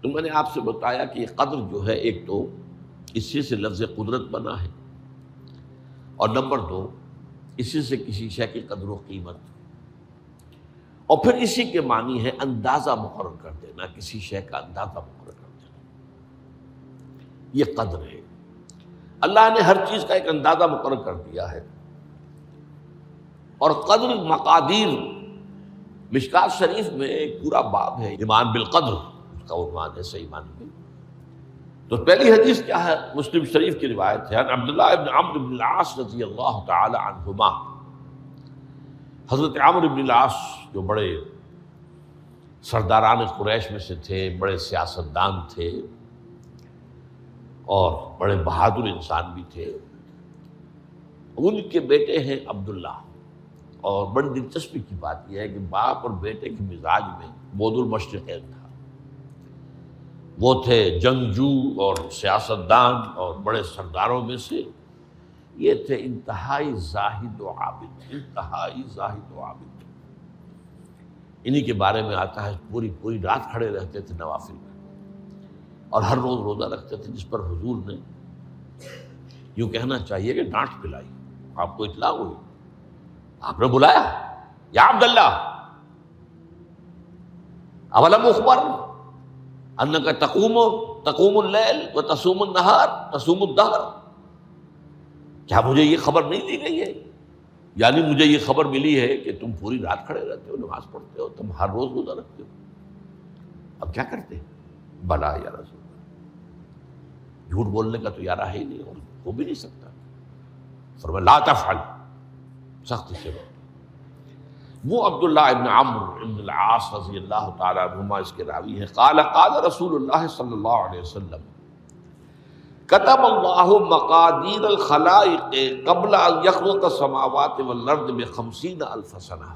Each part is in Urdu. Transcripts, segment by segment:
تو میں نے آپ سے بتایا کہ یہ قدر جو ہے، ایک تو اسی سے لفظ قدرت بنا ہے، اور نمبر دو اسی سے کسی شے کی قدر و قیمت، اور پھر اسی کے معنی ہے اندازہ مقرر کر دینا، کسی شے کا اندازہ مقرر کر دینا، یہ قدر ہے۔ اللہ نے ہر چیز کا ایک اندازہ مقرر کر دیا ہے، اور قدر مقادیر، مشکات شریف میں ایک پورا باب ہے ایمان بالقدر، اس کا عنوان ہے صحیح معنی میں۔ تو پہلی حدیث کیا ہے؟ مسلم شریف کی روایت ہے، عن عبداللہ ابن عمرو بن العاص رضی اللہ تعالی عنہما۔ حضرت عمرو بن العاص جو بڑے سرداران قریش میں سے تھے، بڑے سیاستدان تھے اور بڑے بہادر انسان بھی تھے، ان کے بیٹے ہیں عبداللہ۔ اور بڑی دلچسپی کی بات یہ ہے کہ باپ اور بیٹے کے مزاج میں بود المشرقین تھا، وہ تھے جنگجو اور سیاستدان اور بڑے سرداروں میں سے، یہ تھے انتہائی زاہد و عابد، انتہائی زاہد و عابد۔ انہی کے بارے میں آتا ہے پوری رات کھڑے رہتے تھے نوافل میں، اور ہر روز روزہ رکھتے تھے، جس پر حضور نے یوں کہنا چاہیے کہ ڈانٹ پلائی۔ آپ کو اطلاع ہوئی، آپ نے بلایا، یا عبداللہ اولم اخبر انک تقوم اللیل و تصوم النہار تصوم الدہر، کیا مجھے یہ خبر نہیں دی گئی ہے؟ یعنی مجھے یہ خبر ملی ہے کہ تم پوری رات کھڑے رہتے ہو، نماز پڑھتے ہو، تم ہر روز روزہ رکھتے ہو، اب کیا کرتے؟ بلا یا رسول اللہ، جھوٹ بولنے کا تو یارہ ہے ہی نہیں، اور ہو بھی نہیں سکتا۔ فرمایا لا تفعل، سختی سے بات۔ وہ عبداللہ ابن عمرو ابن العاص رضی اللہ تعالیٰ عنہما اس کے راوی ہیں، قال رسول اللہ صلی اللہ علیہ وسلم کتب اللہ مقادیر الخلائق قبل ان یخلق السماوات والارض ب50,000 سنہ۔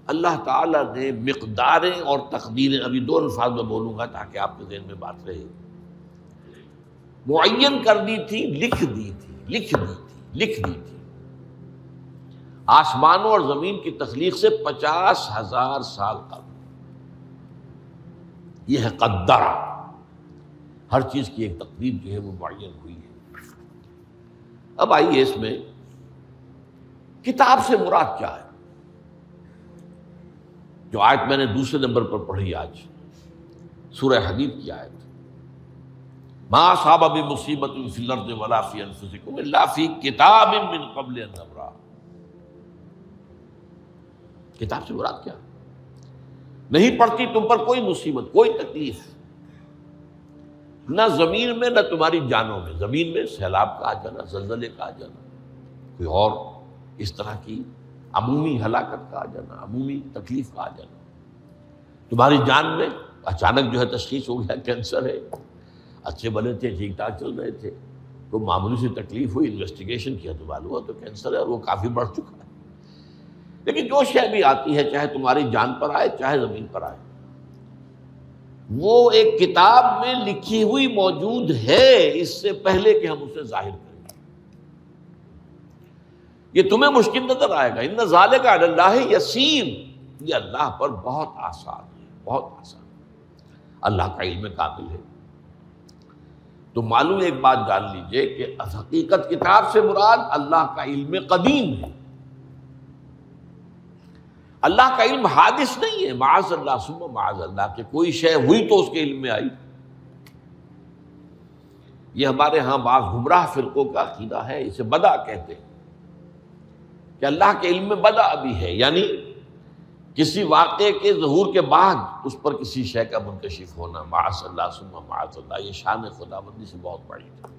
اللہ تعالیٰ نے مقداریں اور تقدیریں، ابھی دو الفاظ میں بولوں گا تاکہ آپ کے ذہن میں بات رہے، معین کر دی تھی، لکھ دی تھی آسمانوں اور زمین کی تخلیق سے 50,000 سال قبل۔ یہ ہے قدرہ، ہر چیز کی ایک تقدیر جو ہے وہ معین ہوئی ہے۔ اب آئیے اس میں کتاب سے مراد کیا ہے؟ جو آیت میں نے دوسرے نمبر پر پڑھی آج، سورہ حدید کی آیت، ما اصاب بمصیبۃ فی الارض ولا فی انفسکم الا فی کتاب من قبل ان نبرأ۔ کتاب سے مراد کیا؟ نہیں پڑتی تم پر کوئی مصیبت، کوئی تکلیف، نہ زمین میں نہ تمہاری جانوں میں، زمین میں سیلاب کا آ جانا، زلزلے کا آ جانا، کوئی اور اس طرح کی عمومی ہلاکت کا آ جانا، عمومی تکلیف کا آ جانا، تمہاری جان میں اچانک جو ہے تشخیص ہو گیا کینسر ہے، اچھے بنے تھے، ٹھیک ٹھاک چل رہے تھے، کوئی معمولی سی تکلیف ہوئی، انویسٹیگیشن کیا تو معلوم ہوا تو کینسر ہے اور وہ کافی بڑھ چکا ہے۔ لیکن جو شے بھی آتی ہے، چاہے تمہاری جان پر آئے چاہے زمین پر آئے، وہ ایک کتاب میں لکھی ہوئی موجود ہے، اس سے پہلے کہ ہم اسے ظاہر کریں۔ یہ تمہیں مشکل نظر آئے گا، ان ذالک علی اللہ یسیر، یہ اللہ پر بہت آسان ہے، بہت آسان ہے، اللہ کا علم کامل ہے۔ تو معلوم ایک بات جان لیجئے کہ حقیقت کتاب سے مراد اللہ کا علم قدیم ہے، اللہ کا علم حادث نہیں ہے، معاذ اللہ ثم معاذ اللہ، کہ کوئی شے ہوئی تو اس کے علم میں آئی۔ یہ ہمارے ہاں بعض گمراہ فرقوں کا عقیدہ ہے، اسے بدع کہتے ہیں، کہ اللہ کے علم میں بدع بھی ہے، یعنی کسی واقعے کے ظہور کے بعد اس پر کسی شے کا منکشف ہونا، معاذ اللہ ثم معاذ اللہ، یہ شان خداوندی سے بہت بڑی ہے۔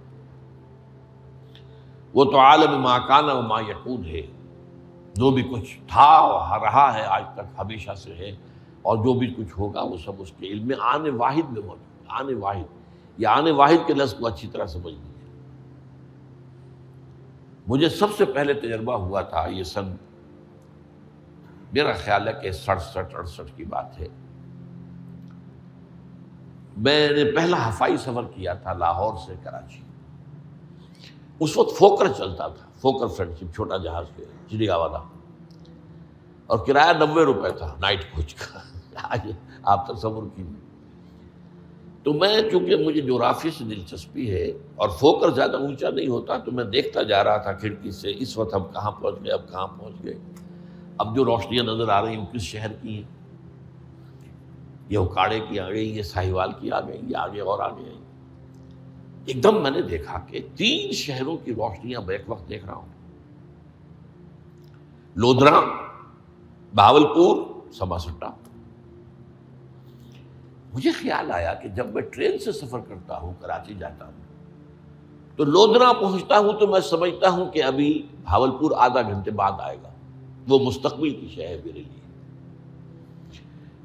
وہ تو عالم ما کان و ما یکون ہے، جو بھی کچھ تھا اور رہا ہے آج تک ہمیشہ سے ہے، اور جو بھی کچھ ہوگا وہ سب اس کے علم میں آن واحد میں موجود ہے۔ آن واحد، یہ آن واحد کے لفظ کو اچھی طرح سمجھ لیجیے۔ مجھے سب سے پہلے تجربہ ہوا تھا، یہ سن میرا خیال ہے کہ 67-68 کی بات ہے، میں نے پہلا ہفائی سفر کیا تھا لاہور سے کراچی۔ اس وقت فوکر چلتا تھا، فوکر فرینڈشپ، چھوٹا جہاز کے چڑیا والا، اور کرایہ 90 روپے تھا نائٹ کوچ کا۔ آپ تصور کیجیے. تو میں چونکہ مجھے جغرافیہ سے دلچسپی ہے اور فوکس زیادہ اونچا نہیں ہوتا، تو میں دیکھتا جا رہا تھا کھڑکی سے، اس وقت ہم کہاں پہنچ گئے، اب کہاں پہنچ گئے. اب جو روشنیاں نظر آ رہی ہیں کس شہر کی ہیں؟ یہ اکاڑے کی آ گئی، یہ ساہیوال کی آ گئی، یہ آگے اور آگے آئی. ایک دم میں نے دیکھا کہ 3 شہروں کی روشنیاں میں ایک وقت دیکھ رہا ہوں. لودھرا، بہاولپور، سماسٹا. مجھے خیال آیا کہ جب میں ٹرین سے سفر کرتا ہوں، کراچی جاتا ہوں، تو لودھرا پہنچتا ہوں تو میں سمجھتا ہوں کہ ابھی بہاولپور آدھا گھنٹے بعد آئے گا. وہ مستقبل کی شے ہے میرے لیے.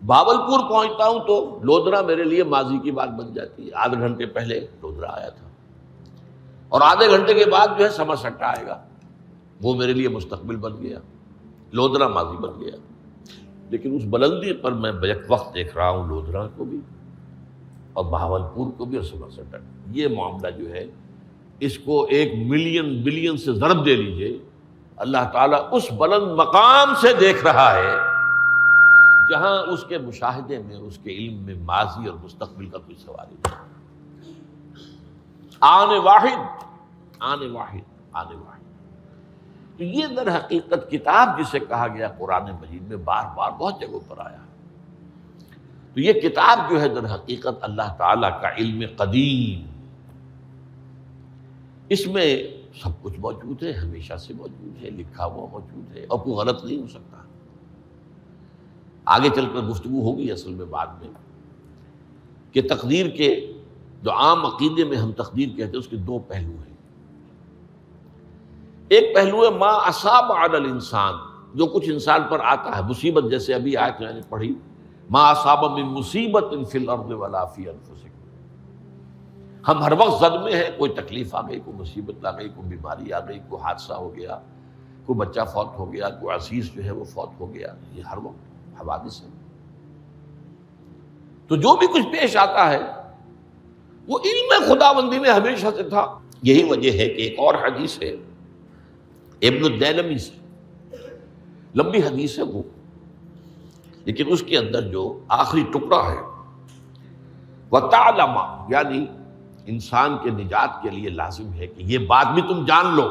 بہاولپور پہنچتا ہوں تو لودھرا میرے لیے ماضی کی بات بن جاتی ہے. آدھے گھنٹے پہلے لودھرا آیا تھا، اور آدھے گھنٹے کے بعد جو ہے سماسٹا آئے گا. وہ میرے لیے مستقبل بن گیا، لودھرا ماضی بن گیا. لیکن اس بلندی پر میں بیک وقت دیکھ رہا ہوں لودھرا کو بھی اور بہاولپور کو بھی اور سماسٹا. یہ معاملہ جو ہے اس کو 1 ملین بلین سے ضرب دے لیجئے. اللہ تعالیٰ اس بلند مقام سے دیکھ رہا ہے جہاں اس کے مشاہدے میں، اس کے علم میں ماضی اور مستقبل کا کوئی سوال ہی نہیں. آنے واحد، آنے واحد، آنے واحد. تو یہ در حقیقت کتاب جسے کہا گیا قرآن مجید میں بار بار بہت جگہوں پر آیا. تو یہ کتاب جو ہے در حقیقت اللہ تعالیٰ کا علم قدیم، اس میں سب کچھ موجود ہے، ہمیشہ سے موجود ہے، لکھا ہوا موجود ہے، اور کوئی غلط نہیں ہو سکتا. آگے چل کر گفتگو ہوگی اصل میں بعد میں کہ تقدیر کے جو عام عقیدے میں ہم تقدیر کہتے ہیں اس کے 2 پہلو ہیں. ایک پہلو ہے ما اصاب علی الانسان، جو کچھ انسان پر آتا ہے مصیبت، جیسے ابھی آیت میں نے پڑھی ما اصاب من مصیبت فی الارض ولا فی انفسکم. ہم ہر وقت زد میں ہیں، کوئی تکلیف آ گئی، کوئی مصیبت آ گئی، کوئی بیماری آ گئی، کوئی حادثہ ہو گیا، کوئی بچہ فوت ہو گیا، کوئی عزیز جو ہے وہ فوت ہو گیا. یہ ہر وقت حوادث ہے. تو جو بھی کچھ پیش آتا ہے وہ علم خداوندی میں ہمیشہ سے تھا. یہی وجہ ہے کہ ایک اور حدیث ہے ابن الدیلمی سے، لمبی حدیث ہے وہ، لیکن اس کے اندر جو آخری ٹکڑا ہے وَتَعْلَمَ، یعنی انسان کے نجات کے لیے لازم ہے کہ یہ بات بھی تم جان لو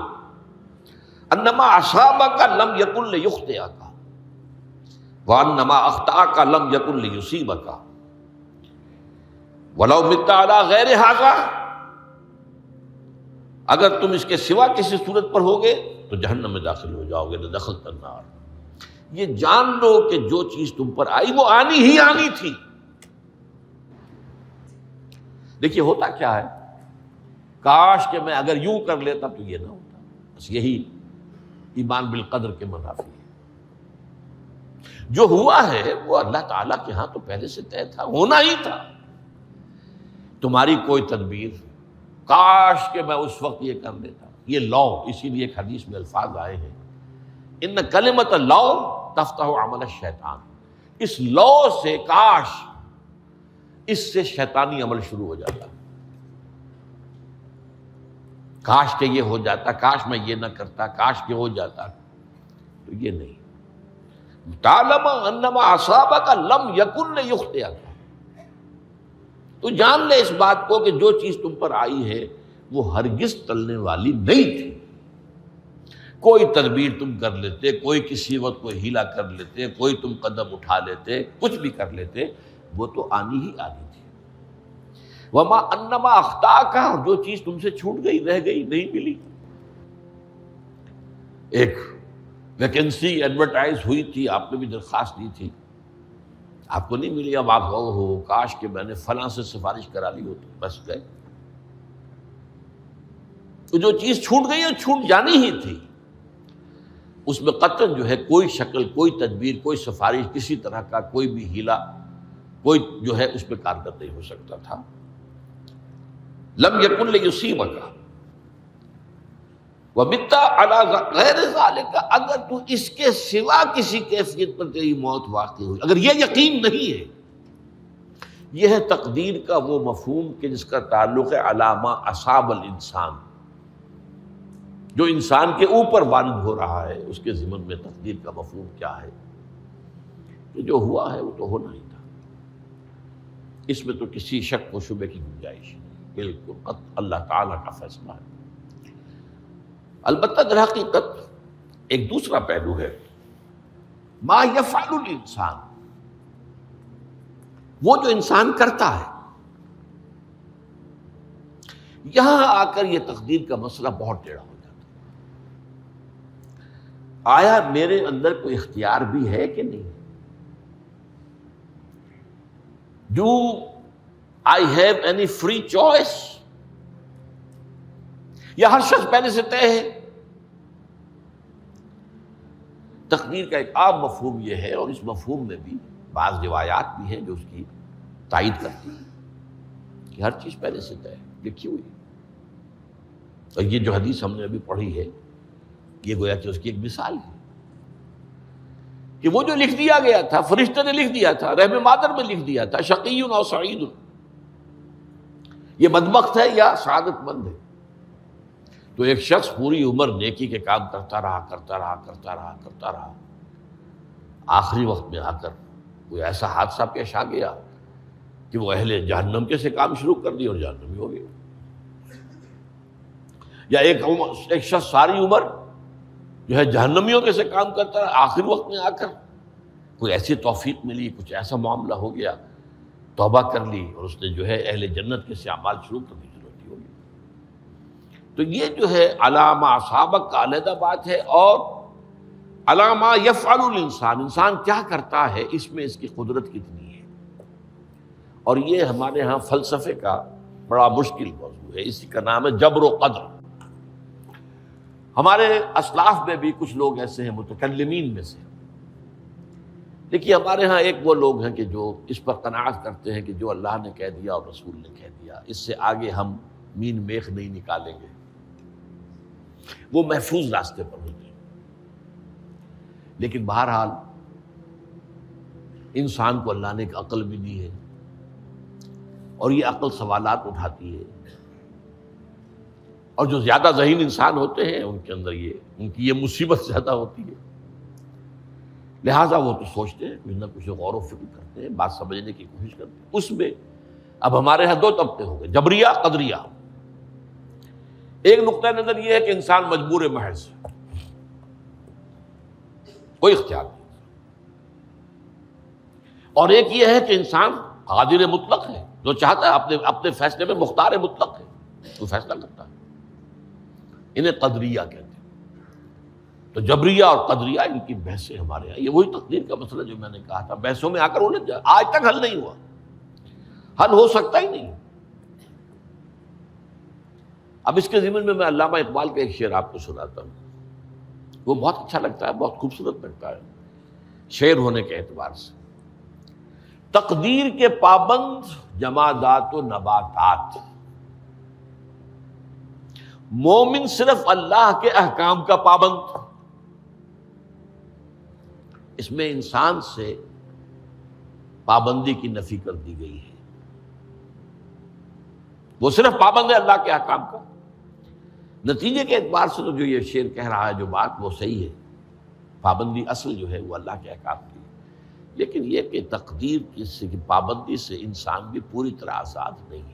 انما اصابک لم یکن لیخطئک وانما اخطاک لم یکن لیصیبک ولو مت علی غیر ھذا. اگر تم اس کے سوا کسی صورت پر ہوگے تو جہنم میں داخل ہو جاؤ گے، لدخلت النار. یہ جان لو کہ جو چیز تم پر آئی وہ آنی ہی آنی تھی. دیکھیے ہوتا کیا ہے، کاش کہ میں اگر یوں کر لیتا تو یہ نہ ہوتا. بس یہی ایمان بالقدر کے منافی ہے. جو ہوا ہے وہ اللہ تعالیٰ کے ہاں تو پہلے سے طے تھا، ہونا ہی تھا. تمہاری کوئی تدبیر، کاش کہ میں اس وقت یہ کر لیتا. یہ لو، اسی لیے ایک حدیث میں الفاظ آئے ہیں ان کلمۃ لو تفتح عمل الشیطان. اس لو سے، کاش، اس سے شیطانی عمل شروع ہو جاتا. کاش کہ یہ ہو جاتا، کاش میں یہ نہ کرتا، کاش کہ ہو جاتا. تو یہ نہیں. تعلم انما اصابک لم یکن لیخطئک. تو جان لے اس بات کو کہ جو چیز تم پر آئی ہے وہ ہرگز ٹلنے والی نہیں تھی. کوئی تدبیر تم کر لیتے، کوئی کسی وقت کوئی ہیلا کر لیتے، کوئی تم قدم اٹھا لیتے، کچھ بھی کر لیتے، وہ تو آنی ہی آنی تھی. وما انما اخطاک، جو چیز تم سے چھوٹ گئی، رہ گئی، نہیں ملی. ایک ویکنسی ایڈورٹائز ہوئی تھی، آپ نے بھی درخواست دی تھی، آپ کو نہیں ملی. اب آپ ہو کاش کہ میں نے فلاں سے سفارش کرا لی ہوتی. بس گئے. تو جو چیز چھوٹ گئی وہ چھوٹ جانی ہی تھی. اس میں قطعاً جو ہے کوئی شکل، کوئی تدبیر، کوئی سفارش، کسی طرح کا کوئی بھی ہیلا، کوئی جو ہے اس پہ کارگر نہیں ہو سکتا تھا. لم یکن لیصیبک ومت علی غیر ذالک. اگر تو اس کے سوا کسی کیفیت پر تیری موت واقع ہوئی، اگر یہ یقین نہیں ہے، یہ ہے تقدیر کا وہ مفہوم کہ جس کا تعلق ہے علی ما اصاب الانسان. جو انسان کے اوپر وارد ہو رہا ہے اس کے ضمن میں تقدیر کا مفہوم کیا ہے. کہ جو ہوا ہے وہ تو ہونا ہی تھا. اس میں تو کسی شک و شبے کی گنجائش نہیں، بالکل اللہ تعالیٰ کا فیصلہ ہے۔ البتہ در حقیقت ایک دوسرا پہلو ہے، ما یفعل الانسان، وہ جو انسان کرتا ہے۔ یہاں آ کر یہ تقدیر کا مسئلہ بہت ٹیڑھا ہو جاتا ہے۔ آیا میرے اندر کوئی اختیار بھی ہے کہ نہیں؟ Do I have any free choice؟ یا ہر شخص پہلے سے طے ہے؟ تقدیر کا ایک عام مفہوم یہ ہے، اور اس مفہوم میں بھی بعض روایات بھی ہیں جو اس کی تائید کرتی ہیں کہ ہر چیز پہلے سے طے ہے، لکھی ہوئی ہے۔ اور یہ جو حدیث ہم نے ابھی پڑھی ہے، یہ گویا کہ اس کی ایک مثال ہے کہ وہ جو لکھ دیا گیا تھا، فرشتے نے لکھ دیا تھا، رحم مادر میں لکھ دیا تھا، شقی او سعید، یہ بدبخت ہے یا سعادت مند ہے۔ تو ایک شخص پوری عمر نیکی کے کام کرتا رہا، آخری وقت میں آ کر کوئی ایسا حادثہ پیش آ گیا کہ وہ اہل جہنم کے سے کام شروع کر دی اور جہنمی ہو گیا۔ یا ایک شخص ساری عمر جو ہے جہنمیوں کے سے کام کرتا رہا، آخری وقت میں آ کر کوئی ایسی توفیق ملی، کچھ ایسا معاملہ ہو گیا، توبہ کر لی اور اس نے جو ہے اہل جنت کے سے اعمال شروع کر دی، ضرورت ہو گئی۔ تو یہ جو ہے علامہ اصابک کا علیحدہ بات ہے، اور علامہ یفعل الانسان، انسان کیا کرتا ہے، اس میں اس کی قدرت کتنی ہے۔ اور یہ ہمارے ہاں فلسفے کا بڑا مشکل موضوع ہے، اسی کا نام ہے جبر و قدر۔ ہمارے اسلاف میں بھی کچھ لوگ ایسے ہیں متکلمین میں سے، دیکھیے ہمارے ہاں ایک وہ لوگ ہیں کہ جو اس پر قناعت کرتے ہیں کہ جو اللہ نے کہہ دیا اور رسول نے کہہ دیا، اس سے آگے ہم مین میخ نہیں نکالیں گے، وہ محفوظ راستے پر ہوتے ہیں۔ لیکن بہرحال انسان کو اللہ نے ایک عقل بھی دی ہے، اور یہ عقل سوالات اٹھاتی ہے، اور جو زیادہ ذہین انسان ہوتے ہیں ان کے اندر ان کی یہ مصیبت زیادہ ہوتی ہے، لہٰذا وہ تو سوچتے ہیں، کچھ نہ کچھ غور و فکر کرتے ہیں، بات سمجھنے کی کوشش کرتے ہیں۔ اس میں اب ہمارے ہاں دو طبقے ہو گئے، جبریہ قدریہ۔ ایک نقطہ نظر یہ ہے کہ انسان مجبور محض ہے، کوئی اختیار نہیں، اور ایک یہ ہے کہ انسان قادر مطلق ہے، جو چاہتا ہے اپنے فیصلے میں مختار مطلق ہے، تو فیصلہ کرتا ہے۔ انہیں قدریہ کہتے ہیں۔ تو جبریہ اور قدریہ ان کی بحثیں ہمارے یہاں، یہ وہی تقدیر کا مسئلہ جو میں نے کہا تھا، بحثوں میں آ کر الجھ جائے، آج تک حل نہیں ہوا، حل ہو سکتا ہی نہیں۔ اب اس کے ضمن میں علامہ اقبال کا ایک شعر آپ کو سناتا ہوں، وہ بہت اچھا لگتا ہے، بہت خوبصورت لگتا ہے شعر ہونے کے اعتبار سے۔ تقدیر کے پابند جمادات و نباتات، مومن صرف اللہ کے احکام کا پابند۔ اس میں انسان سے پابندی کی نفی کر دی گئی ہے، وہ صرف پابند ہے اللہ کے احکام کا۔ نتیجے کے اعتبار سے تو جو یہ شعر کہہ رہا ہے جو بات، وہ صحیح ہے، پابندی اصل جو ہے وہ اللہ کے احکام کی ہے، لیکن یہ کہ تقدیر کی پابندی سے انسان بھی پوری طرح آزاد نہیں ہے۔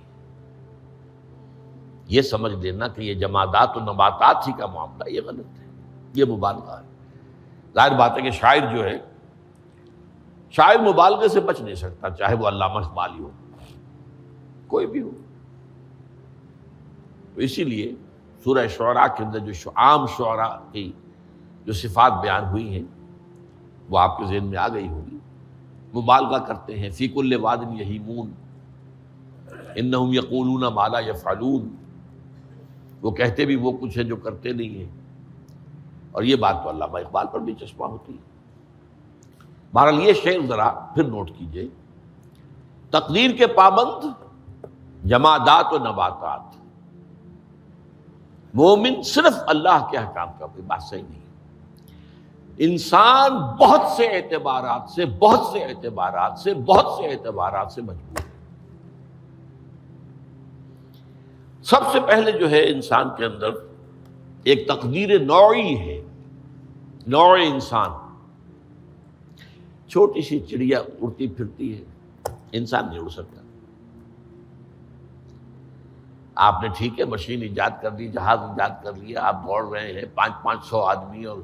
یہ سمجھ لینا کہ یہ جمادات و نباتات ہی کا معاملہ، یہ غلط ہے، یہ مبالغہ ہے۔ ظاہر بات ہے کہ شاعر جو ہے، شاعر مبالغے سے بچ نہیں سکتا، چاہے وہ علامہ اقبال ہی ہو، کوئی بھی ہو۔ تو اسی لیے سورہ شعراء کے اندر جو عام شعراء کی جو صفات بیان ہوئی ہیں وہ آپ کے ذہن میں آ گئی ہوگی۔ مبالغہ کرتے ہیں، فی کل واد یہیمون انہم یقولون ما لا یفعلون، وہ کہتے بھی وہ کچھ ہے جو کرتے نہیں ہیں، اور یہ بات تو علامہ اقبال پر بھی چشمہ ہوتی ہے۔ بہرحال یہ شعر ذرا پھر نوٹ کیجئے، تقدیر کے پابند جمادات و نباتات، مومن صرف اللہ کے احکام کا، کوئی بات صحیح نہیں۔ انسان بہت سے اعتبارات سے مجبور ہے۔ سب سے پہلے جو ہے انسان کے اندر ایک تقدیر نوعی ہے، نوع انسان۔ چھوٹی سی چڑیا اڑتی پھرتی ہے، انسان نہیں اڑ سکتا، آپ نے ٹھیک ہے مشین ایجاد کر دی، جہاز ایجاد کر لیا، آپ دوڑ رہے ہیں 500 آدمی اور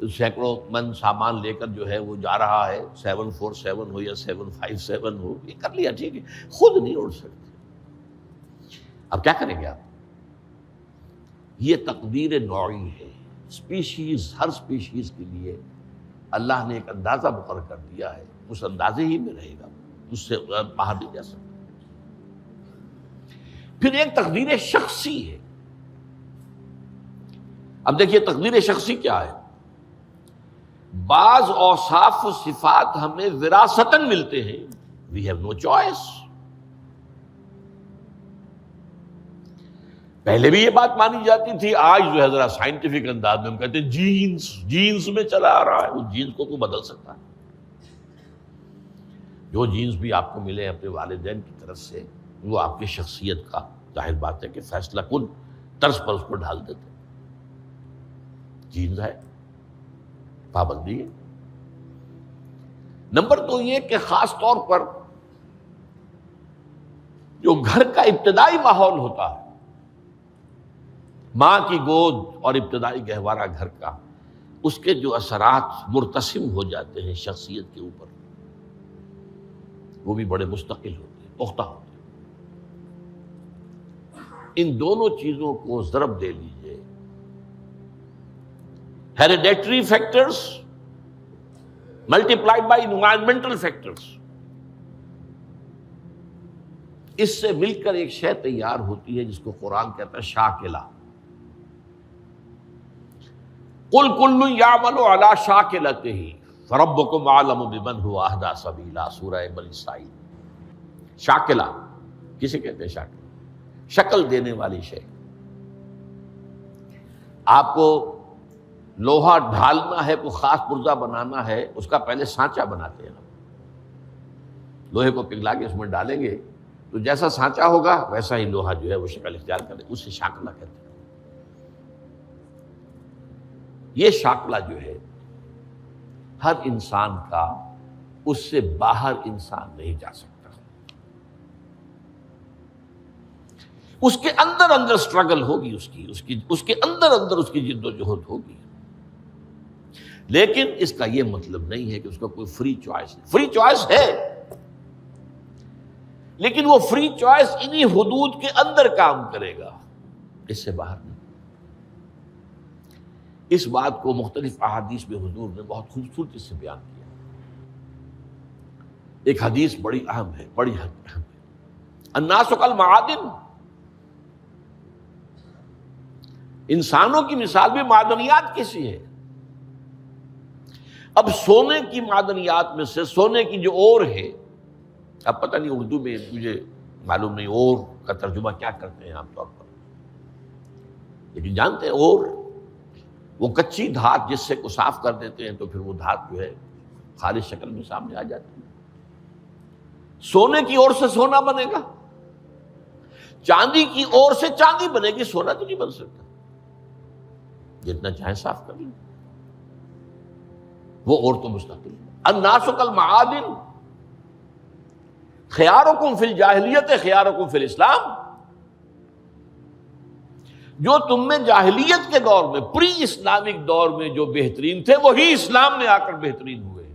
سینکڑوں من سامان لے کر جو ہے وہ جا رہا ہے، 747 ہو یا 757 ہو، یہ کر لیا ٹھیک ہے، خود نہیں اڑ سکتے، اب کیا کریں گے آپ؟ یہ تقدیر نوعی ہے، اسپیشیز، ہر اسپیشیز کے لیے اللہ نے ایک اندازہ مقرر کر دیا ہے، اس اندازے ہی میں رہے گا، اس سے باہر نہیں جا سکتا۔ پھر ایک تقدیر شخصی ہے۔ اب دیکھیے تقدیر شخصی کیا ہے؟ بعض اوصاف و صفات ہمیں وراثتاً ملتے ہیں، وی ہیو نو چوائس۔ پہلے بھی یہ بات مانی جاتی تھی، آج جو ہے ذرا سائنٹیفک انداز میں ہم کہتے ہیں جینز میں چلا آ رہا ہے، اس جینز کو بدل سکتا ہے۔ جو جینز بھی آپ کو ملے اپنے والدین کی طرف سے، وہ آپ کی شخصیت کا ظاہر بات ہے کہ فیصلہ کن طرز پر اس کو ڈھال دیتے، جینز ہے، پابندی ہے۔ نمبر 2 یہ کہ خاص طور پر جو گھر کا ابتدائی ماحول ہوتا ہے، ماں کی گود اور ابتدائی گہوارہ گھر کا، اس کے جو اثرات مرتسم ہو جاتے ہیں شخصیت کے اوپر، وہ بھی بڑے مستقل ہوتے ہیں، پختہ ہوتے ہیں۔ ان دونوں چیزوں کو ضرب دے لیجئے، hereditary factors multiplied by environmental factors, اس سے مل کر ایک شے تیار ہوتی ہے جس کو قرآن کہتا ہے شاکلہ۔ قُلْ كُلٌّ يَعْمَلُ عَلَىٰ شَاكِلَتِهِ فَرَبُّكُمْ أَعْلَمُ بِمَنْ هُوَ أَهْدَىٰ سَبِيلًا، سورہ بنی اسرائیل۔ شاکلہ کسے کہتے ہیں؟ شاکلہ، شکل دینے والی شے۔ آپ کو لوہا ڈھالنا ہے، کوئی خاص پرزہ بنانا ہے، اس کا پہلے سانچہ بناتے ہیں ہم، لوہے کو پگھلا کے اس میں ڈالیں گے تو جیسا سانچہ ہوگا ویسا ہی لوہا جو ہے وہ شکل اختیار کرے، اسے شاکلہ کہتے ہیں۔ یہ شاکلہ جو ہے ہر انسان کا، اس سے باہر انسان نہیں جا سکتا، اس کے اندر سٹرگل ہوگی، اس کے اندر اس کی جد و جہد ہوگی، لیکن اس کا یہ مطلب نہیں ہے کہ اس کا کوئی فری چوائس ہے۔ فری چوائس ہے، لیکن وہ فری چوائس انہی حدود کے اندر کام کرے گا، اس سے باہر نہیں۔ اس بات کو مختلف احادیث میں حضور نے بہت خوبصورتی سے بیان کیا۔ ایک حدیث بڑی اہم ہے، بڑی اہم ہے، الناس کالمعادن، انسانوں کی مثال بھی معدنیات کیسی ہے۔ اب سونے کی معدنیات میں سے سونے کی جو اور ہے، اب پتہ نہیں اردو میں مجھے معلوم نہیں اور کا ترجمہ کیا کرتے ہیں عام طور پر، لیکن جانتے ہیں اور وہ کچی دھات جس سے کو صاف کر دیتے ہیں تو پھر وہ دھات جو ہے خالص شکل میں سامنے آ جاتی ہے۔ سونے کی اور سے سونا بنے گا، چاندی کی اور سے چاندی بنے گی، سونا تو نہیں بن سکتا، جتنا چاہے صاف کر لیں، وہ اور تو مستقل۔ الناس کالمعادن خیارکم فی الجاہلیت خیارکم فی الاسلام، جو تم میں جاہلیت کے دور میں، پری اسلامک دور میں جو بہترین تھے، وہی اسلام میں آ کر بہترین ہوئے۔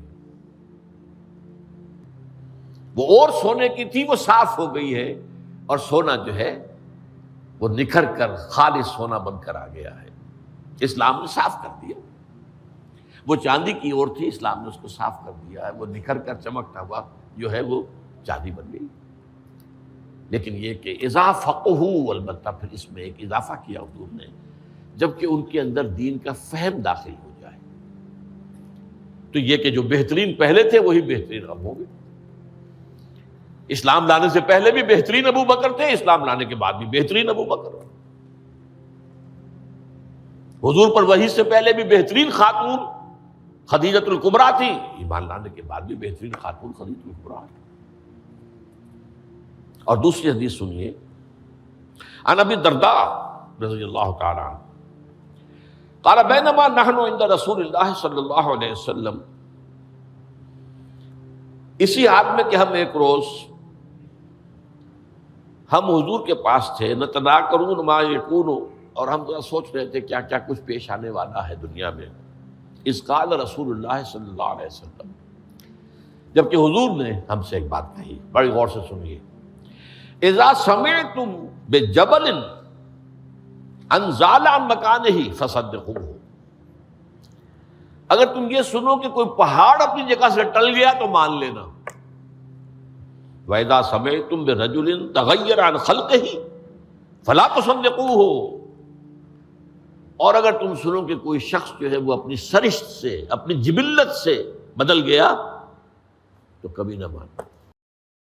وہ اور سونے کی تھی، وہ صاف ہو گئی ہے، اور سونا جو ہے وہ نکھر کر خالص سونا بن کر آ گیا ہے، اسلام نے صاف کر دیا۔ وہ چاندی کی اور تھی، اسلام نے اس کو صاف کر دیا ہے، وہ نکھر کر چمکتا ہوا جو ہے وہ چاندی بن گئی۔ لیکن یہ کہ اذا فقہوا، البتہ پھر اس میں ایک اضافہ کیا حضور نے، جبکہ ان کے اندر دین کا فہم داخل ہو جائے تو یہ کہ جو بہترین پہلے تھے وہی بہترین اب ہوں گے۔ اسلام لانے سے پہلے بھی بہترین ابو بکر تھے، اسلام لانے کے بعد بھی بہترین ابو بکر۔ حضور پر وحی سے پہلے بھی بہترین خاتون خدیجۃ الکبریٰ تھی، ایمان لانے کے بعد بھی بہترین خاتون خدیجۃ الکبریٰ تھی۔ اور دوسری حدیث سنیے، عن ابی الدرداء رضی اللہ تعالی عنہ قال بینما نحن عند رسول اللہ صلی اللہ علیہ وسلم، اسی حال میں کہ ہم ایک روز ہم حضور کے پاس تھے، نتناکرون ما یکون، اور ہم ذرا سوچ رہے تھے کیا کیا کچھ پیش آنے والا ہے دنیا میں۔ اذ قال رسول اللہ صلی اللہ علیہ وسلم، جبکہ حضور نے ہم سے ایک بات کہی، بڑی غور سے سنیے، اذا سمعتم بجبل انزال عن مکانہ فصدقوہ، اگر تم یہ سنو کہ کوئی پہاڑ اپنی جگہ سے ٹل گیا تو مان لینا۔ وَإِذَا سَمِعْتُمْ بِرَجُلٍ تَغَيَّرَ عَنْ خَلْقِهِ فَلَا تُصَدِّقُوهُ، اور اگر تم سنو کہ کوئی شخص جو ہے وہ اپنی سرشت سے، اپنی جبلت سے بدل گیا تو کبھی نہ مانو۔